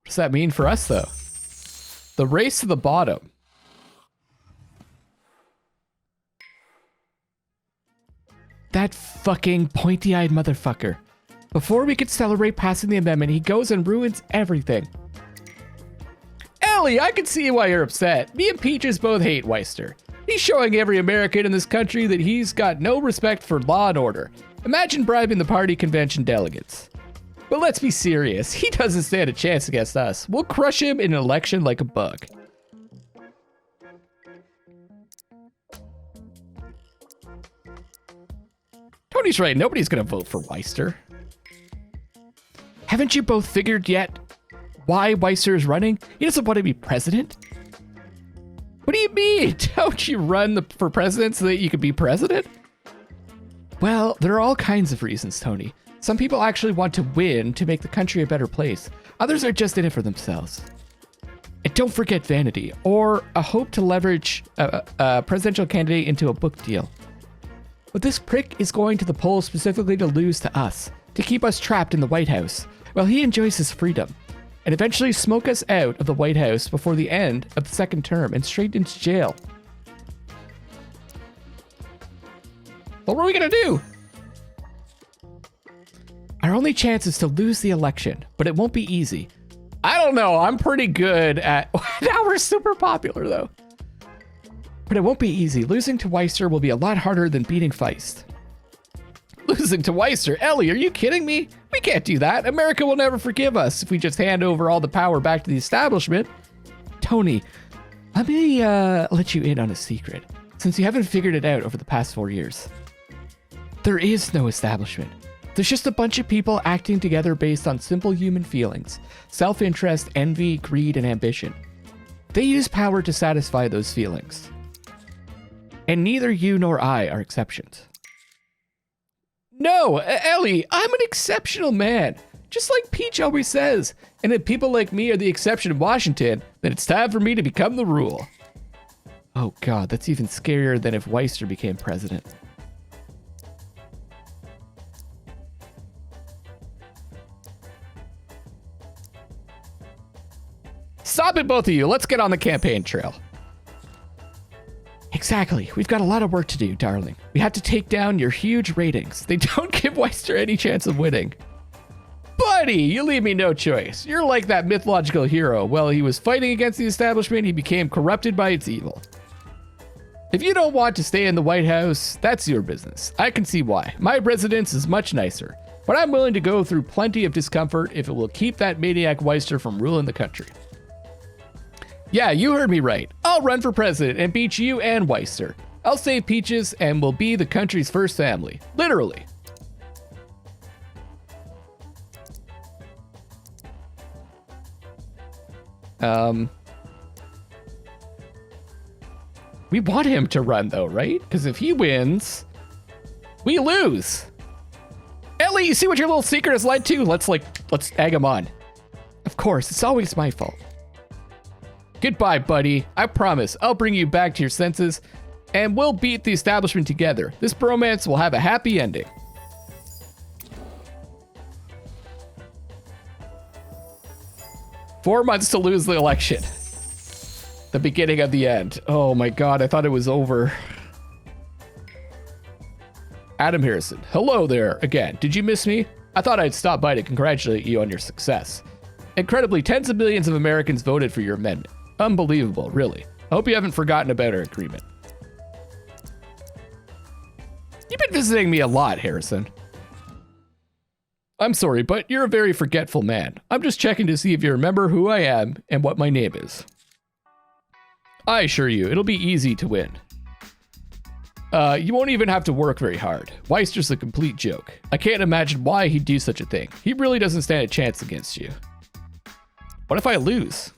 What does that mean for us, though? The race to the bottom. That fucking pointy-eyed motherfucker. Before we could celebrate passing the amendment, he goes and ruins everything. Ellie, I can see why you're upset. Me and Peaches both hate Weister. He's showing every American in this country that he's got no respect for law and order. Imagine bribing the party convention delegates. But let's be serious. He doesn't stand a chance against us. We'll crush him in an election like a bug. Tony's right. Nobody's going to vote for Weister. Haven't you both figured yet why Weister is running? He doesn't want to be president. What do you mean? Don't you run for president so that you can be president? Well, there are all kinds of reasons, Tony. Some people actually want to win to make the country a better place. Others are just in it for themselves. And don't forget vanity, or a hope to leverage a presidential candidate into a book deal. But this prick is going to the polls specifically to lose to us, to keep us trapped in the White House, while he enjoys his freedom, and eventually smoke us out of the White House before the end of the second term and straight into jail. What are we gonna do? Our only chance is to lose the election, but it won't be easy. I don't know, I'm pretty good at... Now we're super popular, though. But it won't be easy. Losing to Weister will be a lot harder than beating Feist. Losing to Weister? Ellie, are you kidding me? We can't do that. America will never forgive us if we just hand over all the power back to the establishment. Tony, let me let you in on a secret, since you haven't figured it out over the past 4 years. There is no establishment. There's just a bunch of people acting together based on simple human feelings, self-interest, envy, greed, and ambition. They use power to satisfy those feelings. And neither you nor I are exceptions. No, Ellie, I'm an exceptional man. Just like Peach always says. And if people like me are the exception in Washington, then it's time for me to become the rule. Oh God, that's even scarier than if Weister became president. Stop it, both of you. Let's get on the campaign trail. Exactly. We've got a lot of work to do, darling. We have to take down your huge ratings. They don't give Weister any chance of winning. Buddy, you leave me no choice. You're like that mythological hero. While he was fighting against the establishment, he became corrupted by its evil. If you don't want to stay in the White House, that's your business. I can see why. My residence is much nicer, but I'm willing to go through plenty of discomfort if it will keep that maniac Weister from ruling the country. Yeah, you heard me right. I'll run for president and beat you and Weister. I'll save Peaches and we'll be the country's first family. Literally. We want him to run though, right? Because if he wins, we lose. Ellie, you see what your little secret has led to? Let's egg him on. Of course, it's always my fault. Goodbye, buddy. I promise I'll bring you back to your senses and we'll beat the establishment together. This bromance will have a happy ending. Four months to lose the election. The beginning of the end. Oh my God, I thought it was over. Adam Harrison. Hello there again. Did you miss me? I thought I'd stop by to congratulate you on your success. Incredibly, tens of millions of Americans voted for your amendment. Unbelievable, really. I hope you haven't forgotten about our agreement. You've been visiting me a lot, Harrison. I'm sorry, but you're a very forgetful man. I'm just checking to see if you remember who I am and what my name is. I assure you, it'll be easy to win. You won't even have to work very hard. Weister's a complete joke. I can't imagine why he'd do such a thing. He really doesn't stand a chance against you. What if I lose?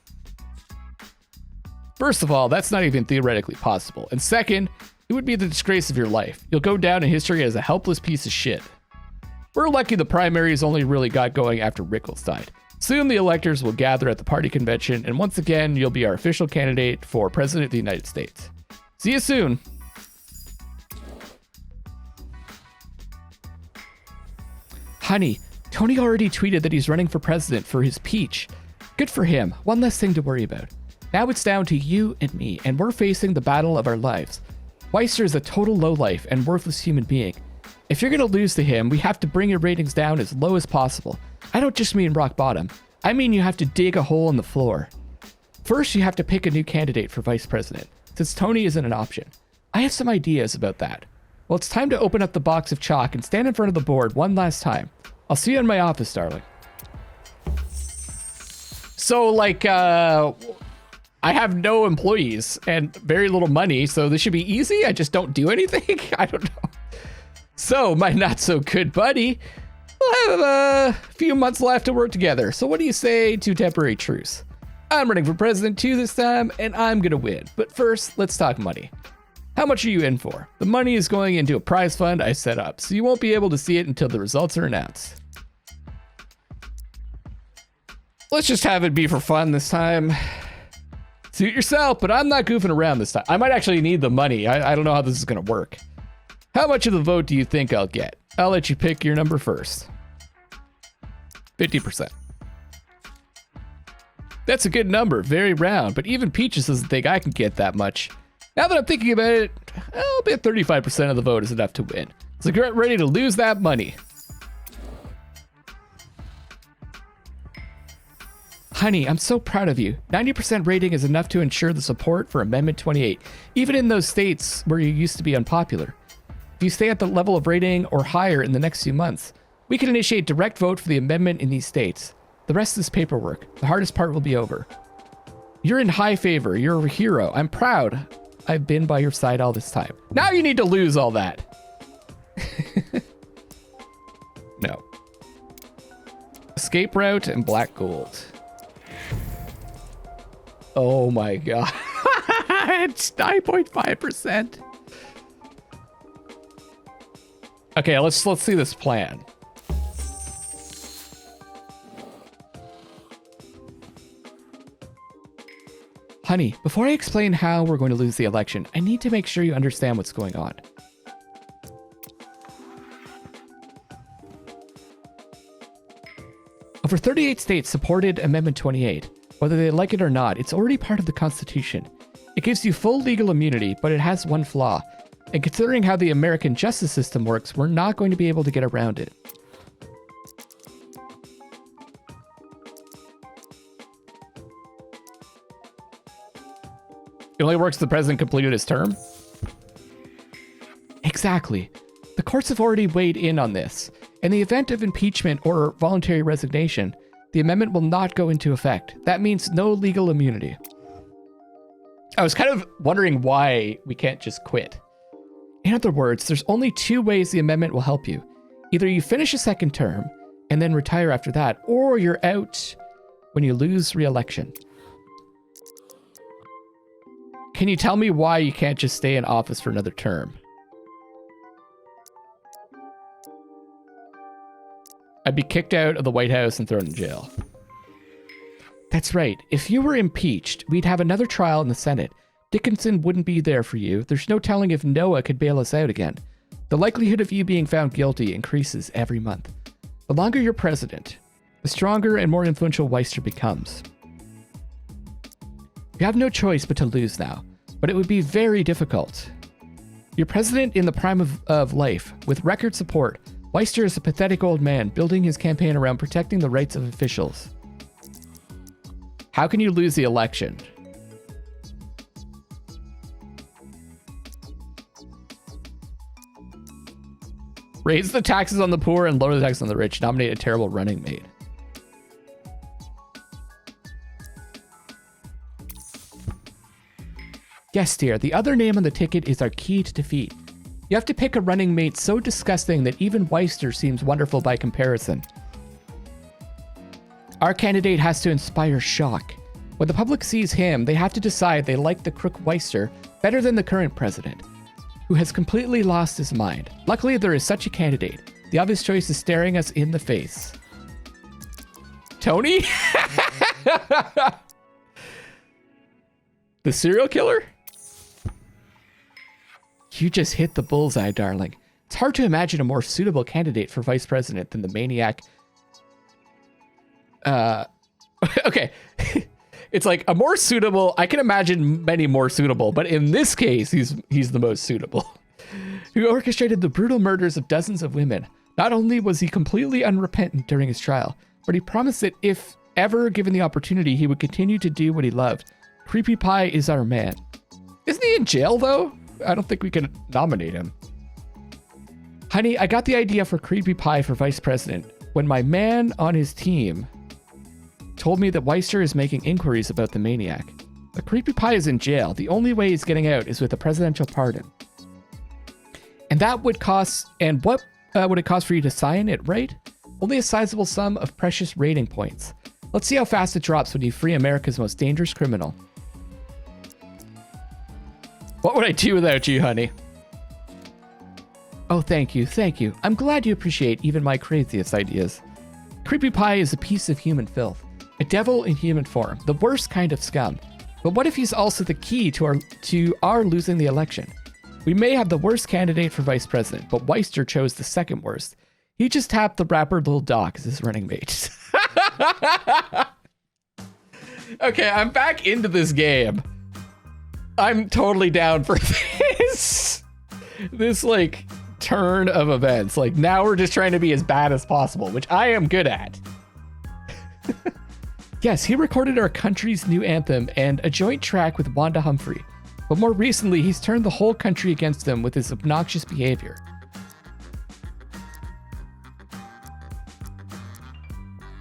First of all, that's not even theoretically possible. And second, it would be the disgrace of your life. You'll go down in history as a helpless piece of shit. We're lucky the primaries only really got going after Rickles died. Soon the electors will gather at the party convention, and once again, you'll be our official candidate for President of the United States. See you soon. Honey, Tony already tweeted that he's running for president for his Peach. Good for him. One less thing to worry about. Now it's down to you and me, and we're facing the battle of our lives. Weister is a total lowlife and worthless human being. If you're going to lose to him, we have to bring your ratings down as low as possible. I don't just mean rock bottom. I mean you have to dig a hole in the floor. First, you have to pick a new candidate for vice president, since Tony isn't an option. I have some ideas about that. Well, it's time to open up the box of chalk and stand in front of the board one last time. I'll see you in my office, darling. So, like, I have no employees and very little money, so this should be easy. I just don't do anything. I don't know. So, my not so good buddy, we'll have a few months left to work together. So what do you say to temporary truce? I'm running for president too this time, and I'm gonna win. But first, let's talk money. How much are you in for? The money is going into a prize fund I set up, so you won't be able to see it until the results are announced. Let's just have it be for fun this time. Suit yourself, but I'm not goofing around this time. I might actually need the money. I don't know how this is gonna work. How much of the vote do you think I'll get? I'll let you pick your number first. 50%. That's a good number, very round, but even Peaches doesn't think I can get that much. Now that I'm thinking about it, I'll bet 35% of the vote is enough to win. So get ready to lose that money. Honey, I'm so proud of you. 90% rating is enough to ensure the support for Amendment 28, even in those states where you used to be unpopular. If you stay at the level of rating or higher in the next few months, we can initiate direct vote for the amendment in these states. The rest is paperwork. The hardest part will be over. You're in high favor. You're a hero. I'm proud I've been by your side all this time. Now you need to lose all that. No. Escape route and black gold. Oh my god. It's 9.5%. Okay, let's see this plan. Honey, before I explain how we're going to lose the election, I need to make sure you understand what's going on. Over 38 states supported Amendment 28. Whether they like it or not, it's already part of the Constitution. It gives you full legal immunity, but it has one flaw. And considering how the American justice system works, we're not going to be able to get around it. It only works if the president completed his term? Exactly. The courts have already weighed in on this. In the event of impeachment or voluntary resignation, the amendment will not go into effect. That means no legal immunity. I was kind of wondering why we can't just quit. In other words, there's only two ways the amendment will help you. Either you finish a second term and then retire after that, or you're out when you lose re-election. Can you tell me why you can't just stay in office for another term? I'd be kicked out of the White House and thrown in jail. That's right. If you were impeached, we'd have another trial in the Senate. Dickinson wouldn't be there for you. There's no telling if Noah could bail us out again. The likelihood of you being found guilty increases every month. The longer you're president, the stronger and more influential Weister becomes. You have no choice but to lose now, but it would be very difficult. You're president in the prime of life, with record support. Weister is a pathetic old man, building his campaign around protecting the rights of officials. How can you lose the election? Raise the taxes on the poor and lower the taxes on the rich. Nominate a terrible running mate. Yes, dear. The other name on the ticket is our key to defeat. You have to pick a running mate so disgusting that even Weister seems wonderful by comparison. Our candidate has to inspire shock. When the public sees him, they have to decide they like the crook Weister better than the current president, who has completely lost his mind. Luckily, there is such a candidate. The obvious choice is staring us in the face. Tony? The serial killer? You just hit the bullseye, darling. It's hard to imagine a more suitable candidate for vice president than the maniac. Okay, It's like a more suitable, I can imagine many more suitable, but in this case, he's the most suitable. Who orchestrated the brutal murders of dozens of women. Not only was he completely unrepentant during his trial, but he promised that if ever given the opportunity, he would continue to do what he loved. Creepy Pie is our man. Isn't he in jail, though? I don't think we can nominate him. Honey, I got the idea for Creepy Pie for vice president when my man on his team told me that Weister is making inquiries about the maniac. But Creepy Pie is in jail. The only way he's getting out is with a presidential pardon. And that would cost, and what would it cost for you to sign it, right? Only a sizable sum of precious rating points. Let's see how fast it drops when you free America's most dangerous criminal. What would I do without you, honey? Oh, thank you, thank you. I'm glad you appreciate even my craziest ideas. Creepy Pie is a piece of human filth. A devil in human form, the worst kind of scum. But what if he's also the key to our losing the election? We may have the worst candidate for vice president, but Weister chose the second worst. He just tapped the rapper Lil Doc as his running mate. Okay, I'm back into this game. I'm totally down for this like turn of events. Like now we're just trying to be as bad as possible, which I am good at. Yes, he recorded our country's new anthem and a joint track with Wanda Humphrey. But more recently, he's turned the whole country against him with his obnoxious behavior.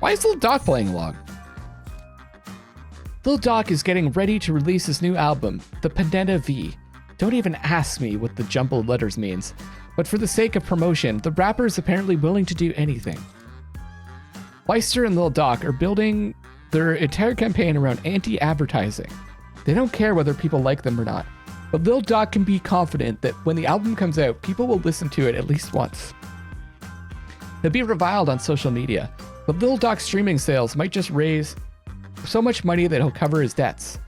Why is Lil Doc playing along? Lil Doc is getting ready to release his new album, The Pandenta V. Don't even ask me what the jumbled letters means. But for the sake of promotion, the rapper is apparently willing to do anything. Weister and Lil Doc are building their entire campaign around anti-advertising. They don't care whether people like them or not. But Lil Doc can be confident that when the album comes out, people will listen to it at least once. He'll be reviled on social media, but Lil Doc's streaming sales might just raise so much money that he'll cover his debts.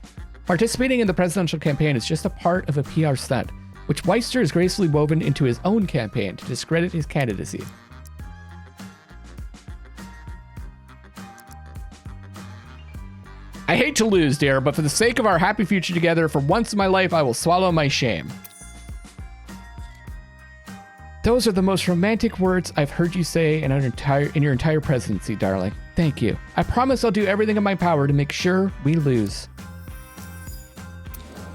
Participating in the presidential campaign is just a part of a PR stunt, which Weister has gracefully woven into his own campaign to discredit his candidacy. I hate to lose, dear, but for the sake of our happy future together, for once in my life, I will swallow my shame. Those are the most romantic words I've heard you say in your entire presidency, darling. Thank you. I promise I'll do everything in my power to make sure we lose.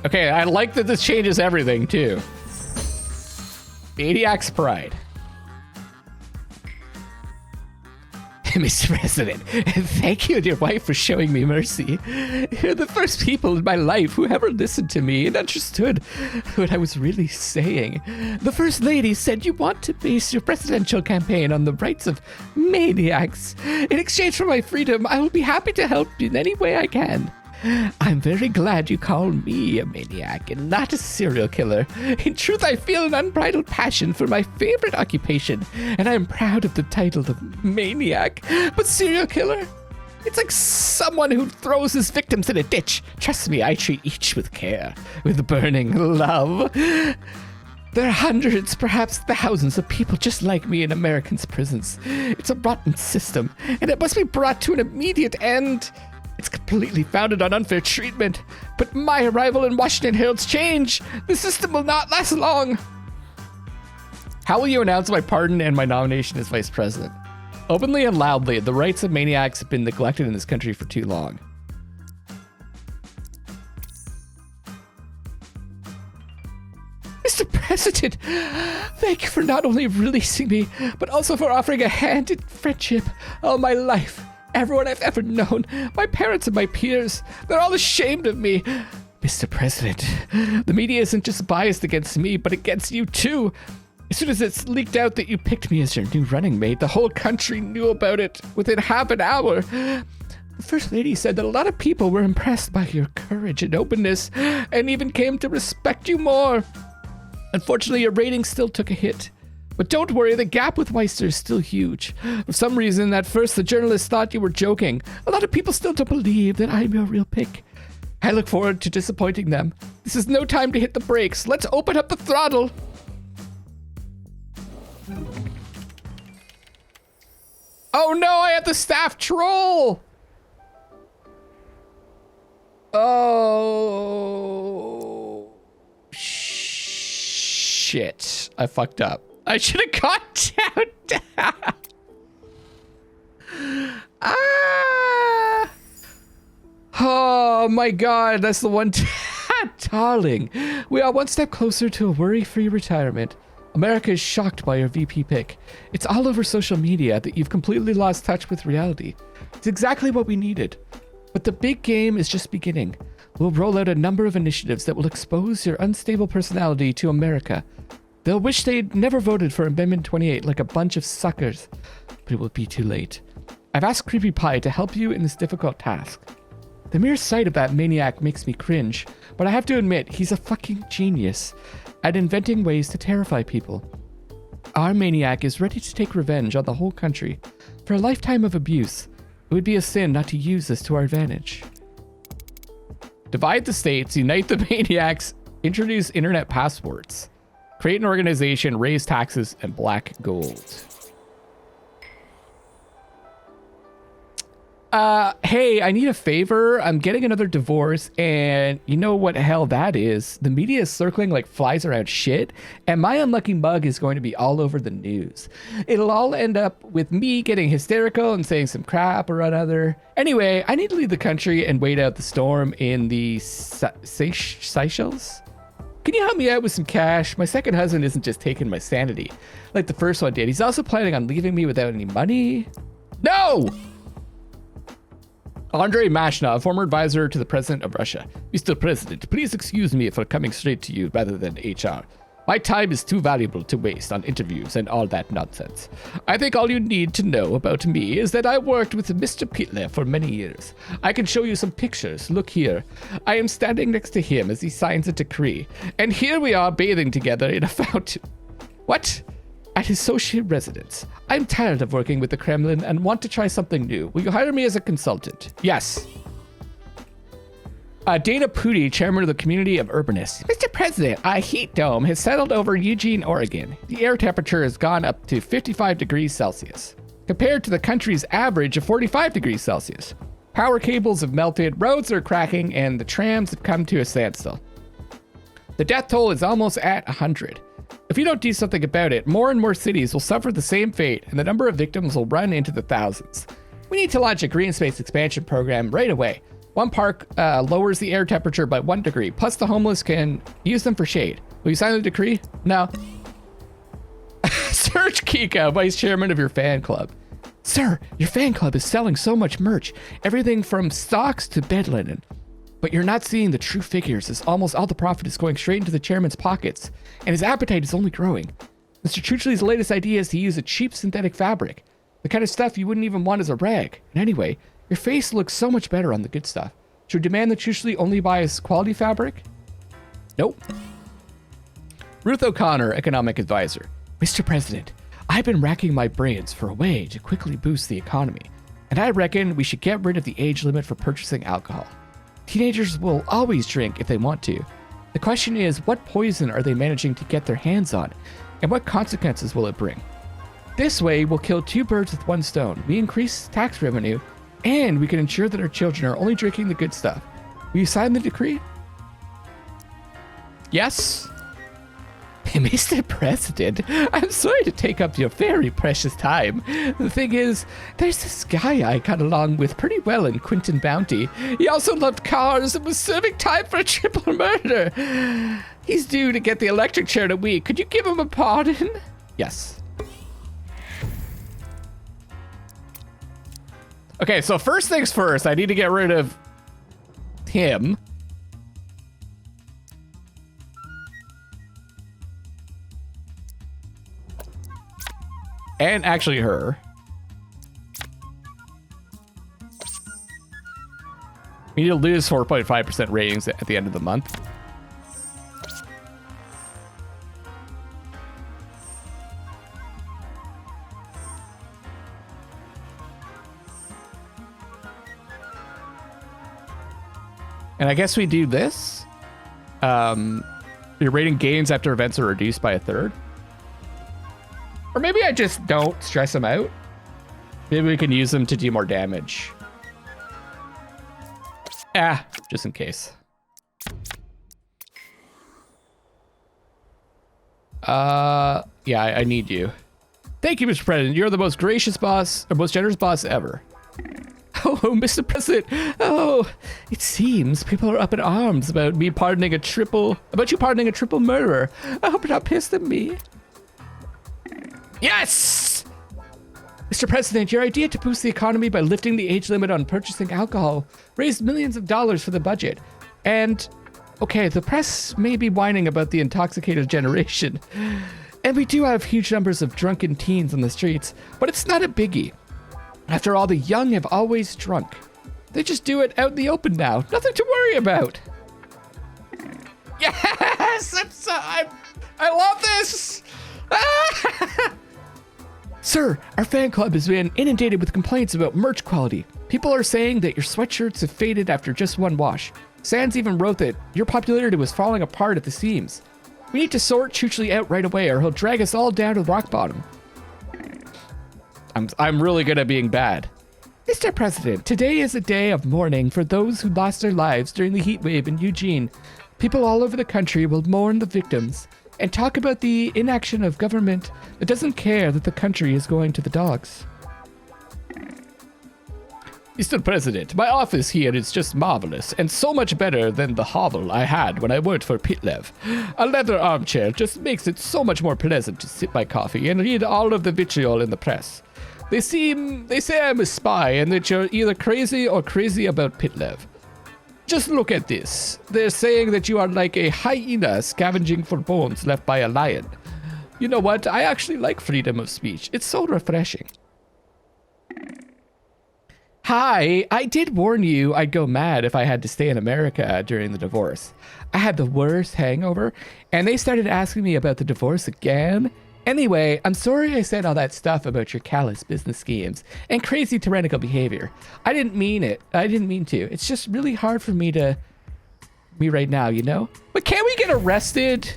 Okay, I like that this changes everything, too. Maniac's pride. Mr. President, thank you and your wife for showing me mercy. You're the first people in my life who ever listened to me and understood what I was really saying. The First Lady said you want to base your presidential campaign on the rights of maniacs. In exchange for my freedom, I will be happy to help you in any way I can. I'm very glad you call me a maniac and not a serial killer. In truth, I feel an unbridled passion for my favorite occupation, and I'm proud of the title of maniac. But serial killer? It's like someone who throws his victims in a ditch. Trust me, I treat each with care, with burning love. There are hundreds, perhaps thousands of people just like me in Americans' prisons. It's a rotten system, and it must be brought to an immediate end. It's completely founded on unfair treatment, but my arrival in Washington heralds change. The system will not last long. How will you announce my pardon and my nomination as vice president? Openly and loudly, the rights of maniacs have been neglected in this country for too long. Mr. President, thank you for not only releasing me, but also for offering a hand in friendship all my life. Everyone I've ever known, my parents and my peers, they're all ashamed of me. Mr. President, the media isn't just biased against me, but against you too. As soon as it's leaked out that you picked me as your new running mate, the whole country knew about it within half an hour. The First Lady said that a lot of people were impressed by your courage and openness, and even came to respect you more. Unfortunately, your ratings still took a hit. But don't worry, the gap with Weister is still huge. For some reason, at first the journalists thought you were joking. A lot of people still don't believe that I'm your real pick. I look forward to disappointing them. This is no time to hit the brakes. Let's open up the throttle. Oh no, I have the staff troll. shit. I fucked up. I should have gone down. Ah! Oh my god, that's the one. Darling, we are one step closer to a worry-free retirement. America is shocked by your VP pick. It's all over social media that you've completely lost touch with reality. It's exactly what we needed. But the big game is just beginning. We'll roll out a number of initiatives that will expose your unstable personality to America. They'll wish they'd never voted for Amendment 28 like a bunch of suckers, but it will be too late. I've asked Creepy Pie to help you in this difficult task. The mere sight of that maniac makes me cringe, but I have to admit, he's a fucking genius at inventing ways to terrify people. Our maniac is ready to take revenge on the whole country. For a lifetime of abuse, it would be a sin not to use this to our advantage. Divide the states, unite the maniacs, introduce internet passports, create an organization, raise taxes, and black gold. Hey, I need a favor. I'm getting another divorce, and you know what hell that is. The media is circling like flies around shit, and my unlucky mug is going to be all over the news. It'll all end up with me getting hysterical and saying some crap or another. Anyway, I need to leave the country and wait out the storm in the Seychelles. Can you help me out with some cash? My second husband isn't just taking my sanity like the first one did. He's also planning on leaving me without any money. No! Andrei Mashnov, former advisor to the president of Russia. Mr. President, please excuse me for coming straight to you rather than HR. My time is too valuable to waste on interviews and all that nonsense. I think all you need to know about me is that I worked with Mr. Pitler for many years. I can show you some pictures. Look here. I am standing next to him as he signs a decree. And here we are bathing together in a fountain. What? At his Sochi residence. I'm tired of working with the Kremlin and want to try something new. Will you hire me as a consultant? Yes. Dana Pooty, chairman of the community of urbanists. Mr. President, a heat dome has settled over Eugene, Oregon. The air temperature has gone up to 55 degrees Celsius, compared to the country's average of 45 degrees Celsius. Power cables have melted, roads are cracking, and the trams have come to a standstill. The death toll is almost at 100. If you don't do something about it, more and more cities will suffer the same fate, and the number of victims will run into the thousands. We need to launch a green space expansion program right away. One park lowers the air temperature by 1 degree, plus the homeless can use them for shade. Will you sign the decree? No. Serge Kika, vice chairman of your fan club. Sir, your fan club is selling so much merch, everything from socks to bed linen. But you're not seeing the true figures, as almost all the profit is going straight into the chairman's pockets, and his appetite is only growing. Mr. Truchley's latest idea is to use a cheap synthetic fabric, the kind of stuff you wouldn't even want as a rag. And anyway, your face looks so much better on the good stuff. Should we demand that Truchley only buys quality fabric? Nope. Ruth O'Connor, economic advisor. Mr. President, I've been racking my brains for a way to quickly boost the economy, and I reckon we should get rid of the age limit for purchasing alcohol. Teenagers will always drink if they want to. The question is, what poison are they managing to get their hands on, and what consequences will it bring? This way, we'll kill 2 birds with 1 stone. We increase tax revenue, and we can ensure that our children are only drinking the good stuff. Will you sign the decree? Yes. Mr. President, I'm sorry to take up your very precious time. The thing is, there's this guy I got along with pretty well in Quentin Bounty. He also loved cars and was serving time for a triple murder. He's due to get the electric chair in a week. Could you give him a pardon? Yes. Okay, so first things first, I need to get rid of him. And actually her. We need to lose 4.5% ratings at the end of the month. And I guess we do this. Your rating gains after events are reduced by 1/3. Or maybe I just don't stress them out. Maybe we can use them to do more damage. Just in case. Yeah, I need you. Thank you, Mr. President. You're the most gracious boss, or most generous boss ever. Oh, Mr. President. Oh, it seems people are up in arms about you pardoning a triple murderer. I hope you're not pissed at me. Yes! Mr. President, your idea to boost the economy by lifting the age limit on purchasing alcohol raised millions of dollars for the budget. And, okay, the press may be whining about the intoxicated generation. And we do have huge numbers of drunken teens on the streets, but it's not a biggie. After all, the young have always drunk. They just do it out in the open now. Nothing to worry about. Yes! I love this! Sir, our fan club has been inundated with complaints about merch quality. People are saying that your sweatshirts have faded after just one wash. Sans even wrote that your popularity was falling apart at the seams. We need to sort Chuchly out right away or he'll drag us all down to rock bottom. I'm really good at being bad. Mr. President, today is a day of mourning for those who lost their lives during the heat wave in Eugene. People all over the country will mourn the victims and talk about the inaction of government that doesn't care that the country is going to the dogs. Mr. President, my office here is just marvelous and so much better than the hovel I had when I worked for Pitlev. A leather armchair just makes it so much more pleasant to sip my coffee and read all of the vitriol in the press. They say I'm a spy and that you're either crazy or crazy about Pitlev. Just look at this. They're saying that you are like a hyena scavenging for bones left by a lion. You know what? I actually like freedom of speech. It's so refreshing. Hi, I did warn you I'd go mad if I had to stay in America during the divorce. I had the worst hangover, and they started asking me about the divorce again. Anyway, I'm sorry I said all that stuff about your callous business schemes and crazy tyrannical behavior. I didn't mean it. I didn't mean to. It's just really hard for me right now, you know? But can't we get arrested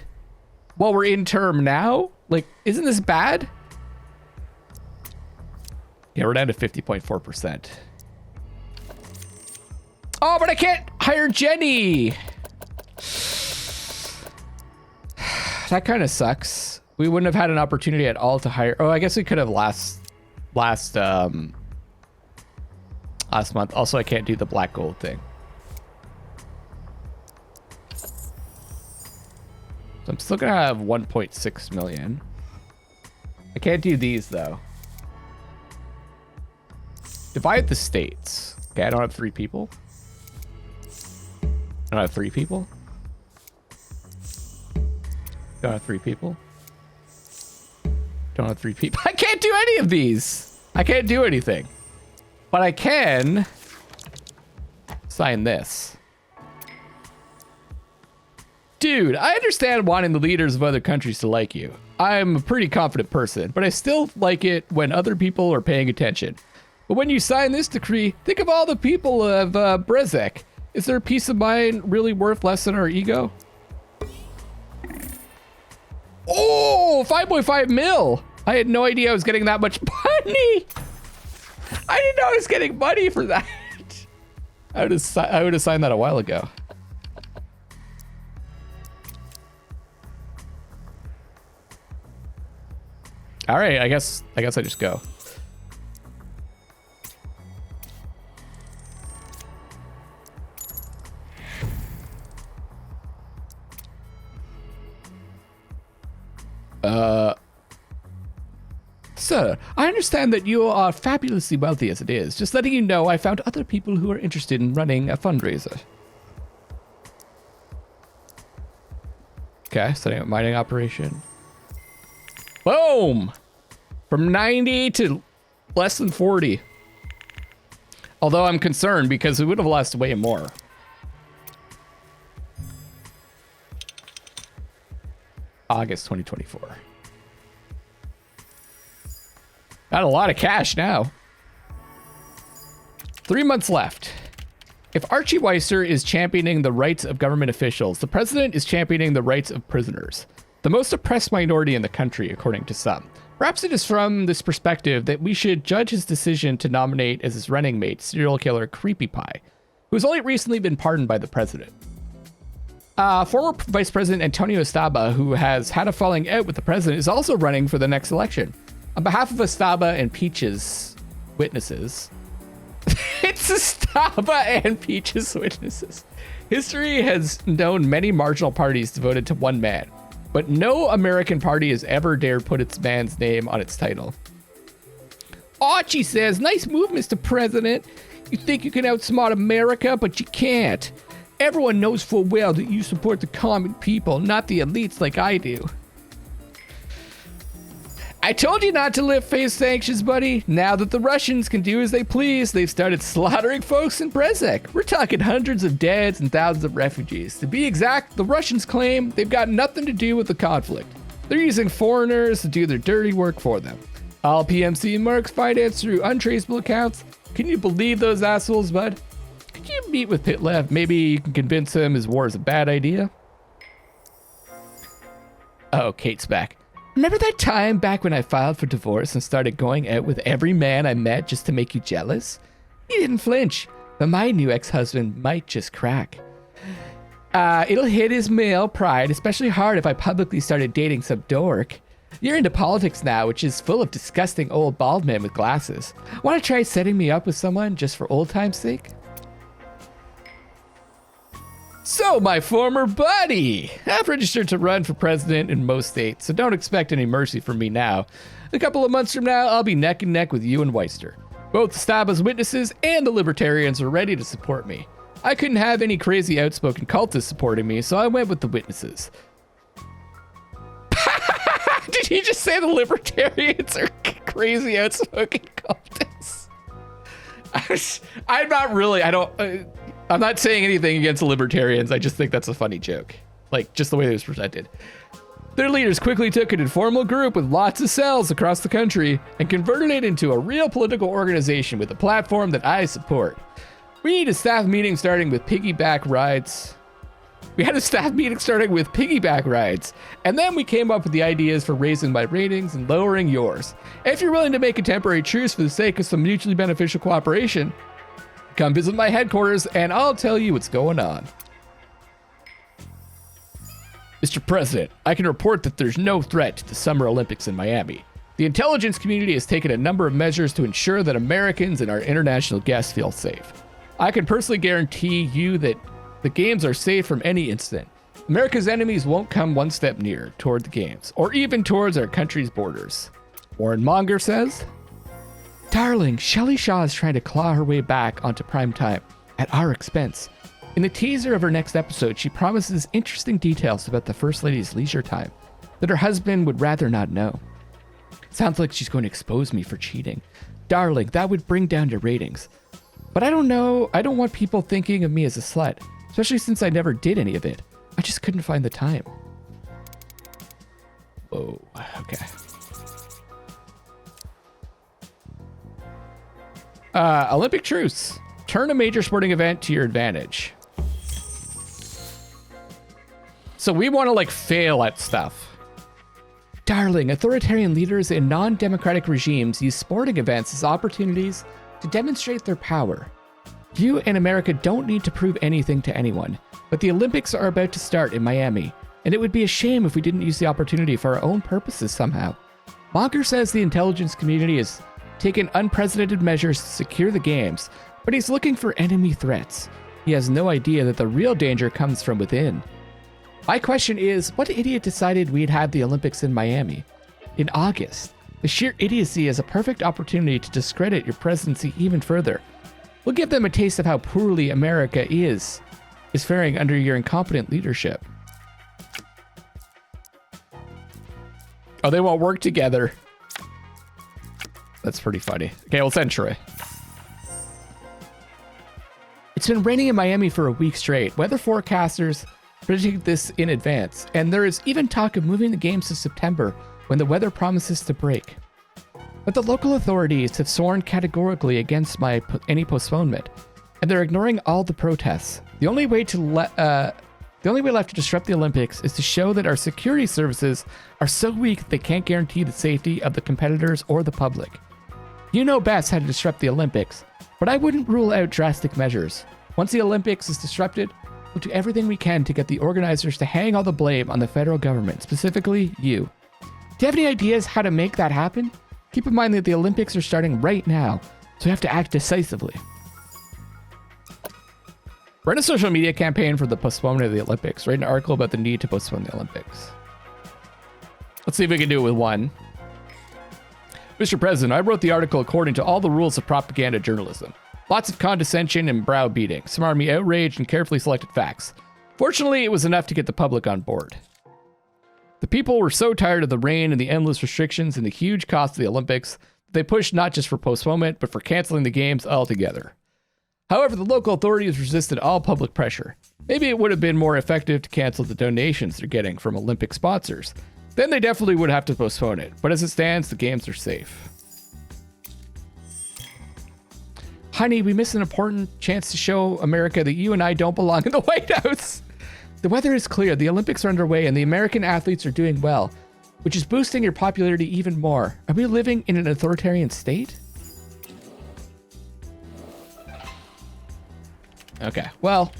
while we're in term now? Like, isn't this bad? Yeah, we're down to 50.4%. Oh, but I can't hire Jenny. That kind of sucks. We wouldn't have had an opportunity at all to hire. Oh, I guess we could have last month. Also, I can't do the black gold thing. So I'm still gonna have 1.6 million. I can't do these though. Divide the states. Okay, I don't have 3 people. I don't have 3 people. Don't have 3 people. Don't have 3 people. I can't do any of these. I can't do anything. But I can sign this. Dude, I understand wanting the leaders of other countries to like you. I'm a pretty confident person, but I still like it when other people are paying attention. But when you sign this decree, think of all the people of Brezek. Is their peace of mind really worth less than our ego? Oh, 5.5 mil. I had no idea I was getting that much money. I didn't know I was getting money for that. I would have signed that a while ago. All right, I guess I just go. Sir, I understand that you are fabulously wealthy as it is. Just letting you know, I found other people who are interested in running a fundraiser. Okay, setting up mining operation. Boom! From 90 to less than 40. Although I'm concerned because we would have lost way more. August 2024. Got a lot of cash now. 3 months left. If Archie Weiser is championing the rights of government officials, the president is championing the rights of prisoners, the most oppressed minority in the country, according to some. Perhaps it is from this perspective that we should judge his decision to nominate as his running mate serial killer Creepy Pie, who has only recently been pardoned by the president. Former Vice President Antonio Estaba, who has had a falling out with the president, is also running for the next election. On behalf of Estaba and Peach's witnesses, it's Estaba and Peach's witnesses. History has known many marginal parties devoted to one man, but no American party has ever dared put its man's name on its title. Archie says, nice move, Mr. President. You think you can outsmart America, but you can't. Everyone knows full well that you support the common people, not the elites like I do. I told you not to face sanctions, buddy. Now that the Russians can do as they please, they've started slaughtering folks in Brezhnev. We're talking hundreds of deaths and thousands of refugees. To be exact, the Russians claim they've got nothing to do with the conflict. They're using foreigners to do their dirty work for them. All PMC mercs financed through untraceable accounts. Can you believe those assholes, bud? Could you meet with Pitlev? Maybe you can convince him his war is a bad idea. Oh, Kate's back. Remember that time back when I filed for divorce and started going out with every man I met just to make you jealous? You didn't flinch, but my new ex-husband might just crack. It'll hit his male pride, especially hard if I publicly started dating some dork. You're into politics now, which is full of disgusting old bald men with glasses. Want to try setting me up with someone just for old time's sake? So, my former buddy, I've registered to run for president in most states, so don't expect any mercy from me now. A couple of months from now, I'll be neck and neck with you and Weister. Both Estaba's witnesses and the libertarians are ready to support me. I couldn't have any crazy outspoken cultists supporting me, so I went with the witnesses. Did he just say the libertarians are crazy outspoken cultists? I'm not saying anything against the libertarians. I just think that's a funny joke. Like, just the way it was presented. Their leaders quickly took an informal group with lots of cells across the country and converted it into a real political organization with a platform that I support. We need a staff meeting starting with piggyback rides. We had a staff meeting starting with piggyback rides, and then we came up with the ideas for raising my ratings and lowering yours. If you're willing to make a temporary truce for the sake of some mutually beneficial cooperation, come visit my headquarters and I'll tell you what's going on. Mr. President, I can report that there's no threat to the Summer Olympics in Miami. The intelligence community has taken a number of measures to ensure that Americans and our international guests feel safe. I can personally guarantee you that the games are safe from any incident. America's enemies won't come one step near toward the games, or even towards our country's borders. Warren Monger says, Darling, Shelley Shaw is trying to claw her way back onto prime time at our expense. In the teaser of her next episode, she promises interesting details about the First Lady's leisure time that her husband would rather not know. Sounds like she's going to expose me for cheating. Darling, that would bring down your ratings. But I don't know, I don't want people thinking of me as a slut, especially since I never did any of it. I just couldn't find the time. Whoa, okay. Olympic truce. Turn a major sporting event to your advantage. So we want to like fail at stuff. Darling, authoritarian leaders in non-democratic regimes use sporting events as opportunities to demonstrate their power. You and America don't need to prove anything to anyone, but the Olympics are about to start in Miami, and it would be a shame if we didn't use the opportunity for our own purposes somehow. Monger says the intelligence community has taken unprecedented measures to secure the games, but he's looking for enemy threats. He has no idea that the real danger comes from within. My question is, what idiot decided we'd have the Olympics in Miami? In August. The sheer idiocy is a perfect opportunity to discredit your presidency even further. We'll give them a taste of how poorly America is faring under your incompetent leadership. Oh, they won't work together. That's pretty funny. Okay, we'll send Troy. It's been raining in Miami for a week straight. Weather forecasters predicted this in advance, and there is even talk of moving the games to September when the weather promises to break. But the local authorities have sworn categorically against any postponement, and they're ignoring all the protests. The only way left to disrupt the Olympics is to show that our security services are so weak that they can't guarantee the safety of the competitors or the public. You know best how to disrupt the Olympics, but I wouldn't rule out drastic measures. Once the Olympics is disrupted, We'll do everything we can to get the organizers to hang all the blame on the federal government, specifically you. Do you have any ideas how to make that happen? Keep in mind that the Olympics are starting right now, so we have to act decisively. Run a social media campaign for the postponement of the Olympics. Write an article about the need to postpone the Olympics. Let's see if we can do it with one. Mr. President, I wrote the article according to all the rules of propaganda journalism. Lots of condescension and browbeating, smarmy outrage, and carefully selected facts. Fortunately, it was enough to get the public on board. The people were so tired of the rain and the endless restrictions and the huge cost of the Olympics that they pushed not just for postponement, but for canceling the games altogether. However, the local authorities resisted all public pressure. Maybe it would have been more effective to cancel the donations they're getting from Olympic sponsors. Then they definitely would have to postpone it. But as it stands, the games are safe. Honey, we missed an important chance to show America that you and I don't belong in the White House. The weather is clear, the Olympics are underway, and the American athletes are doing well, which is boosting your popularity even more. Are we living in an authoritarian state? Okay, well,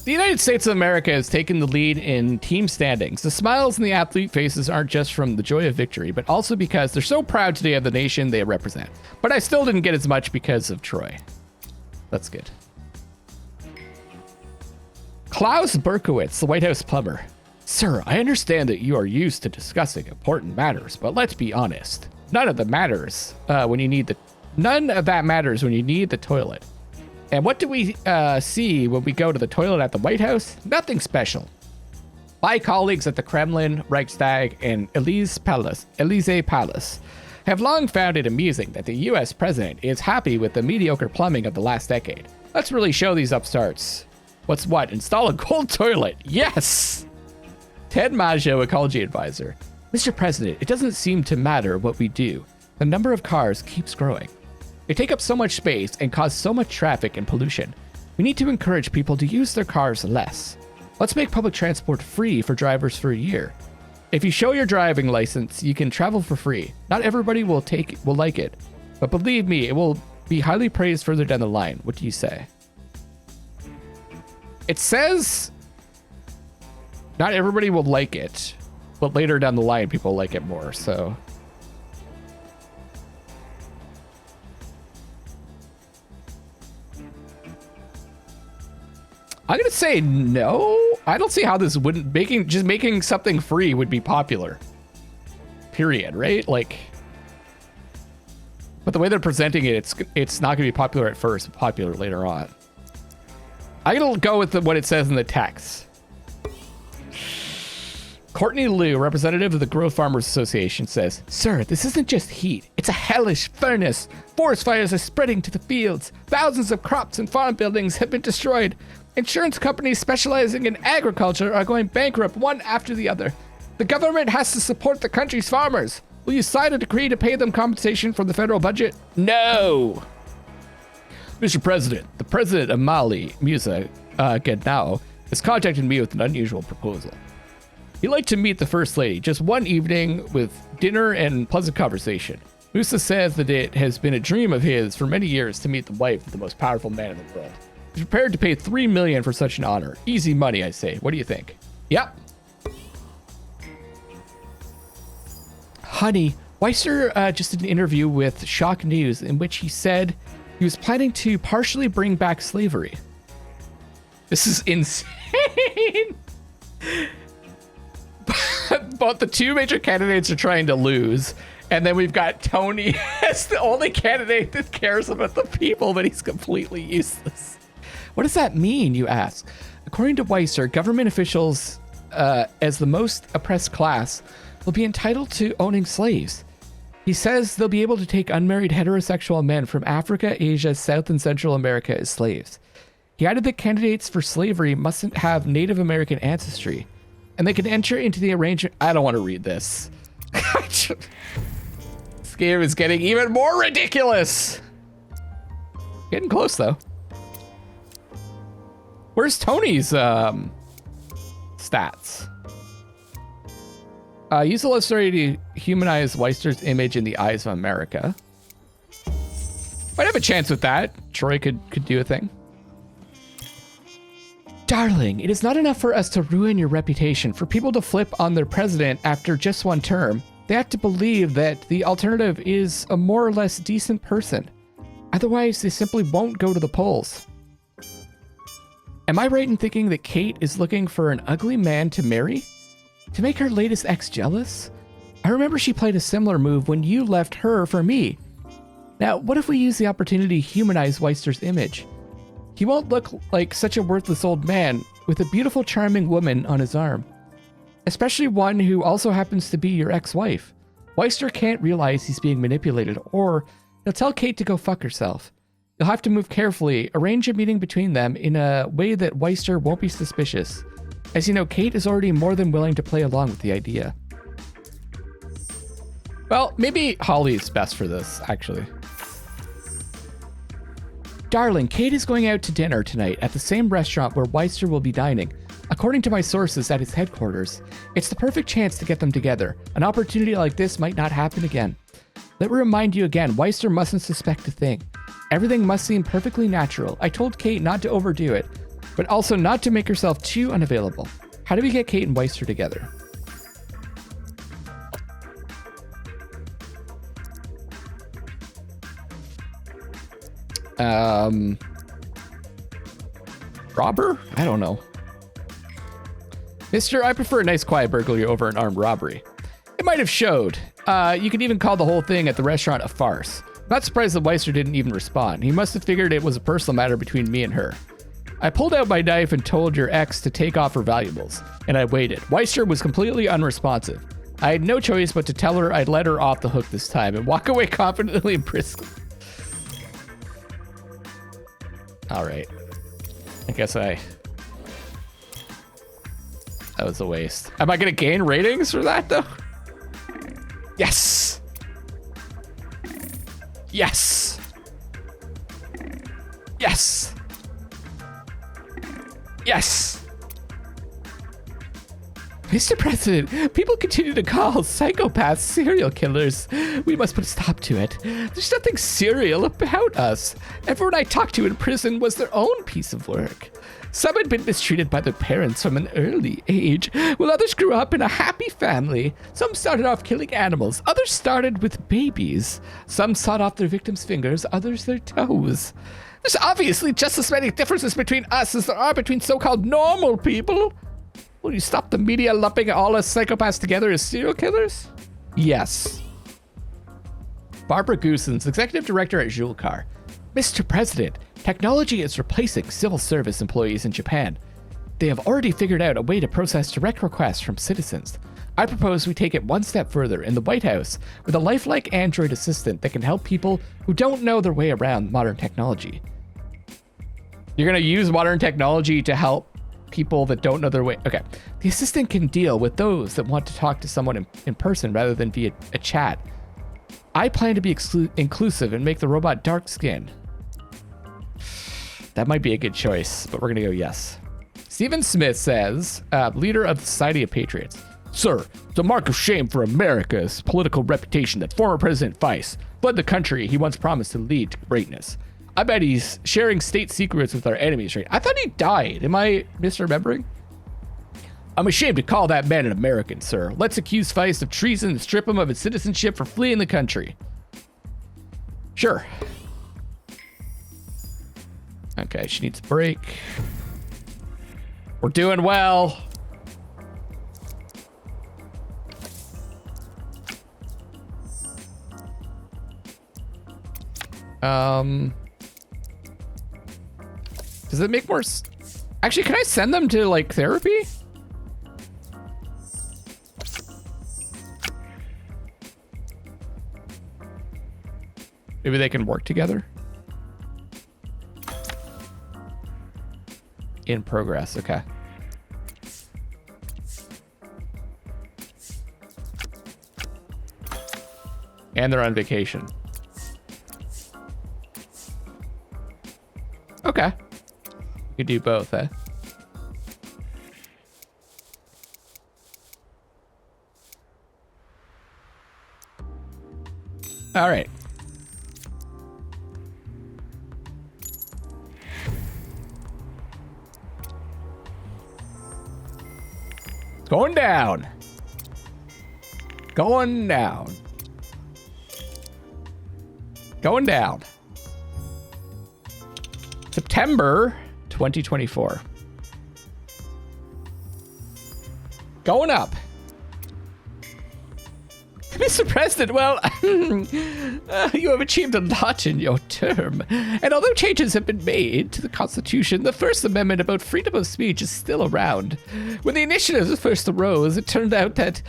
the United States of America has taken the lead in team standings. The smiles in the athlete faces aren't just from the joy of victory, but also because they're so proud today of the nation they represent. But I still didn't get as much because of Troy. That's good. Klaus Berkowitz, the White House plumber. Sir, I understand that you are used to discussing important matters, but let's be honest. None of that matters when you need the toilet. And what do we see when we go to the toilet at the White House? Nothing special. My colleagues at the Kremlin, Reichstag, and Elysee Palace have long found it amusing that the US president is happy with the mediocre plumbing of the last decade. Let's really show these upstarts. What's what? Install a cold toilet. Yes! Ted Maggio, ecology advisor. Mr. President, it doesn't seem to matter what we do. The number of cars keeps growing. They take up so much space and cause so much traffic and pollution. We need to encourage people to use their cars less. Let's make public transport free for drivers for a year. If you show your driving license, you can travel for free. Not everybody will like it, but believe me, it will be highly praised further down the line. What do you say? It says not everybody will like it, but later down the line, people like it more, so... I'm gonna say no. I don't see how this wouldn't making something free would be popular. Period, right? Like, but the way they're presenting it, it's not gonna be popular at first, but popular later on. I'm gonna go with what it says in the text. Courtney Liu, representative of the Growth Farmers Association, says, Sir, this isn't just heat. It's a hellish furnace. Forest fires are spreading to the fields. Thousands of crops and farm buildings have been destroyed. Insurance companies specializing in agriculture are going bankrupt one after the other. The government has to support the country's farmers. Will you sign a decree to pay them compensation from the federal budget? No. Mr. President, the president of Mali, Musa Gadnao, has contacted me with an unusual proposal. He'd like to meet the First Lady just one evening with dinner and pleasant conversation. Musa says that it has been a dream of his for many years to meet the wife of the most powerful man in the world. He's prepared to pay $3 million for such an honor. Easy money, I say. What do you think? Yep. Honey, Weiser just did an interview with Shock News in which he said he was planning to partially bring back slavery. This is insane. But the two major candidates are trying to lose. And then we've got Tony as the only candidate that cares about the people, but he's completely useless. What does that mean, you ask? According to Weiser, government officials, as the most oppressed class, will be entitled to owning slaves. He says they'll be able to take unmarried heterosexual men from Africa, Asia, South and Central America as slaves. He added that candidates for slavery mustn't have Native American ancestry, and they can enter into the arrangement. I don't want to read this. This game is getting even more ridiculous. Getting close, though. Where's Tony's stats? Use the love story to humanize Weister's image in the eyes of America. Might have a chance with that. Troy could do a thing. Darling, it is not enough for us to ruin your reputation. For people to flip on their president after just one term, they have to believe that the alternative is a more or less decent person. Otherwise, they simply won't go to the polls. Am I right in thinking that Kate is looking for an ugly man to marry? To make her latest ex jealous? I remember she played a similar move when you left her for me. Now, what if we use the opportunity to humanize Weister's image? He won't look like such a worthless old man with a beautiful, charming woman on his arm. Especially one who also happens to be your ex-wife. Weister can't realize he's being manipulated, or he'll tell Kate to go fuck herself. You'll have to move carefully, arrange a meeting between them in a way that Weister won't be suspicious. As you know, Kate is already more than willing to play along with the idea. Well, maybe Holly's best for this, actually. Darling, Kate is going out to dinner tonight at the same restaurant where Weister will be dining. According to my sources at his headquarters, it's the perfect chance to get them together. An opportunity like this might not happen again. Let me remind you again, Weister mustn't suspect a thing. Everything must seem perfectly natural. I told Kate not to overdo it, but also not to make herself too unavailable. How do we get Kate and Weister together? Robber? I don't know. Mister, I prefer a nice quiet burglary over an armed robbery. It might have showed. You could even call the whole thing at the restaurant a farce. Not surprised that Weister didn't even respond. He must have figured it was a personal matter between me and her. I pulled out my knife and told your ex to take off her valuables, and I waited. Weister was completely unresponsive. I had no choice but to tell her I'd let her off the hook this time and walk away confidently and briskly. All right. I guess that was a waste. Am I going to gain ratings for that, though? Yes. Yes. Yes. Yes. Mr. President, people continue to call psychopaths serial killers. We must put a stop to it. There's nothing serial about us. Everyone I talked to in prison was their own piece of work. Some had been mistreated by their parents from an early age, while others grew up in a happy family. Some started off killing animals, others started with babies. Some sawed off their victims' fingers, others their toes. There's obviously just as many differences between us as there are between so-called normal people. Will you stop the media lumping all us psychopaths together as serial killers? Yes. Barbara Goosens, executive director at Jules Car. Mr. President, technology is replacing civil service employees in Japan. They have already figured out a way to process direct requests from citizens. I propose we take it one step further in the White House with a lifelike Android assistant that can help people who don't know their way around modern technology. You're going to use modern technology to help people that don't know their way. Okay. The assistant can deal with those that want to talk to someone in person rather than via a chat. I plan to be inclusive and make the robot dark skinned. That might be a good choice, but we're going to go yes. Stephen Smith says, leader of the Society of Patriots. Sir, it's a mark of shame for America's political reputation that former President Weiss fled the country he once promised to lead to greatness. I bet he's sharing state secrets with our enemies, right? I thought he died. Am I misremembering? I'm ashamed to call that man an American, sir. Let's accuse Feist of treason and strip him of his citizenship for fleeing the country. Sure. Okay, she needs a break. We're doing well. Does it make more actually, can I send them to like therapy? Maybe they can work together. In progress, okay. And they're on vacation. Okay. You could do both, eh? All right. Going down. Going down. Going down. September 2024. Going up. Mr. President, well, you have achieved a lot in your term. And although changes have been made to the Constitution, the First Amendment about freedom of speech is still around. When the initiatives first arose, it turned out that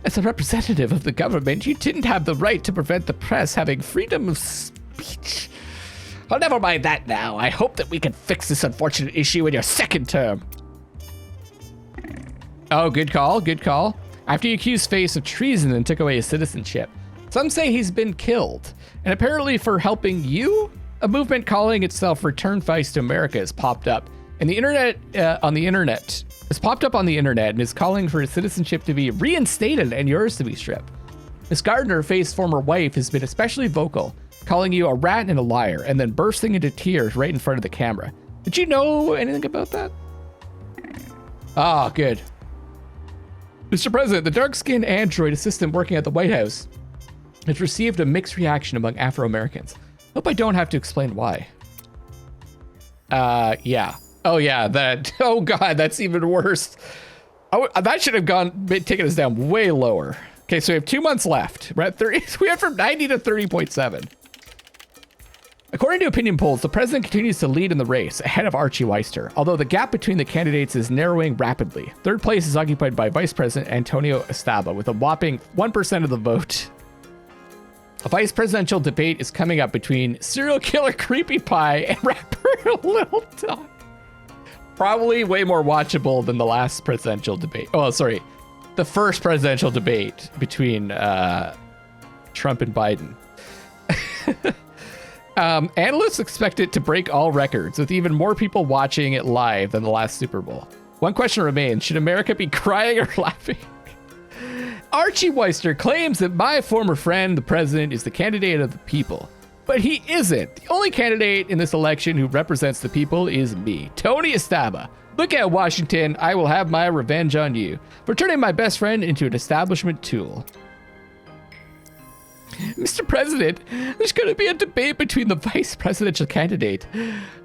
as a representative of the government, you didn't have the right to prevent the press having freedom of speech. Oh, never mind that now. I hope that we can fix this unfortunate issue in your second term. Oh, good call, good call. After you accused Face of treason and took away his citizenship. Some say he's been killed. And apparently for helping you, a movement calling itself Return Face to America has popped up. And the internet, has popped up on the internet and is calling for his citizenship to be reinstated and yours to be stripped. Miss Gardner, Face's former wife, has been especially vocal, calling you a rat and a liar, and then bursting into tears right in front of the camera. Did you know anything about that? Ah, good. Mr. President, the dark-skinned android assistant working at the White House has received a mixed reaction among Afro-Americans. Hope I don't have to explain why. Yeah. Oh, yeah, that. Oh, God, that's even worse. Oh, that should have taken us down way lower. Okay, so we have 2 months left. We're at 30. We went from 90 to 30.7. According to opinion polls, the president continues to lead in the race, ahead of Archie Weister, although the gap between the candidates is narrowing rapidly. Third place is occupied by Vice President Antonio Estaba, with a whopping 1% of the vote. A vice presidential debate is coming up between serial killer Creepy Pie and rapper Little Dog. Probably way more watchable than the last presidential debate. Oh, sorry. The first presidential debate between Trump and Biden. Analysts expect it to break all records, with even more people watching it live than the last Super Bowl. One question remains: should America be crying or laughing? Archie Weister claims that my former friend, the president, is the candidate of the people. But he isn't. The only candidate in this election who represents the people is me, Tony Estaba. Look at Washington, I will have my revenge on you for turning my best friend into an establishment tool. Mr. President, there's going to be a debate between the vice presidential candidate.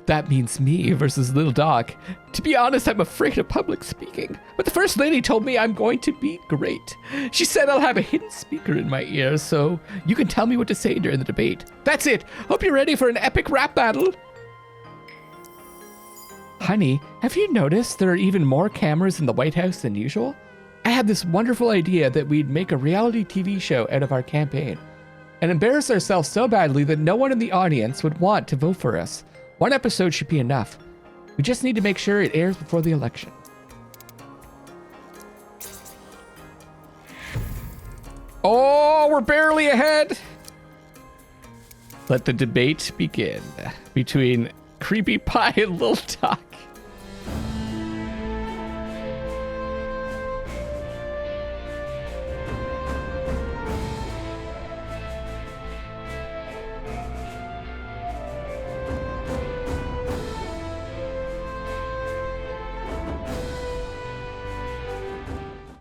That means me versus Little Doc. To be honest, I'm afraid of public speaking. But the First Lady told me I'm going to be great. She said I'll have a hidden speaker in my ear, so you can tell me what to say during the debate. That's it. Hope you're ready for an epic rap battle. Honey, have you noticed there are even more cameras in the White House than usual? I had this wonderful idea that we'd make a reality TV show out of our campaign and embarrass ourselves so badly that no one in the audience would want to vote for us. One episode should be enough. We just need to make sure it airs before the election. Oh, we're barely ahead. Let the debate begin between Creepy Pie and Little Doc.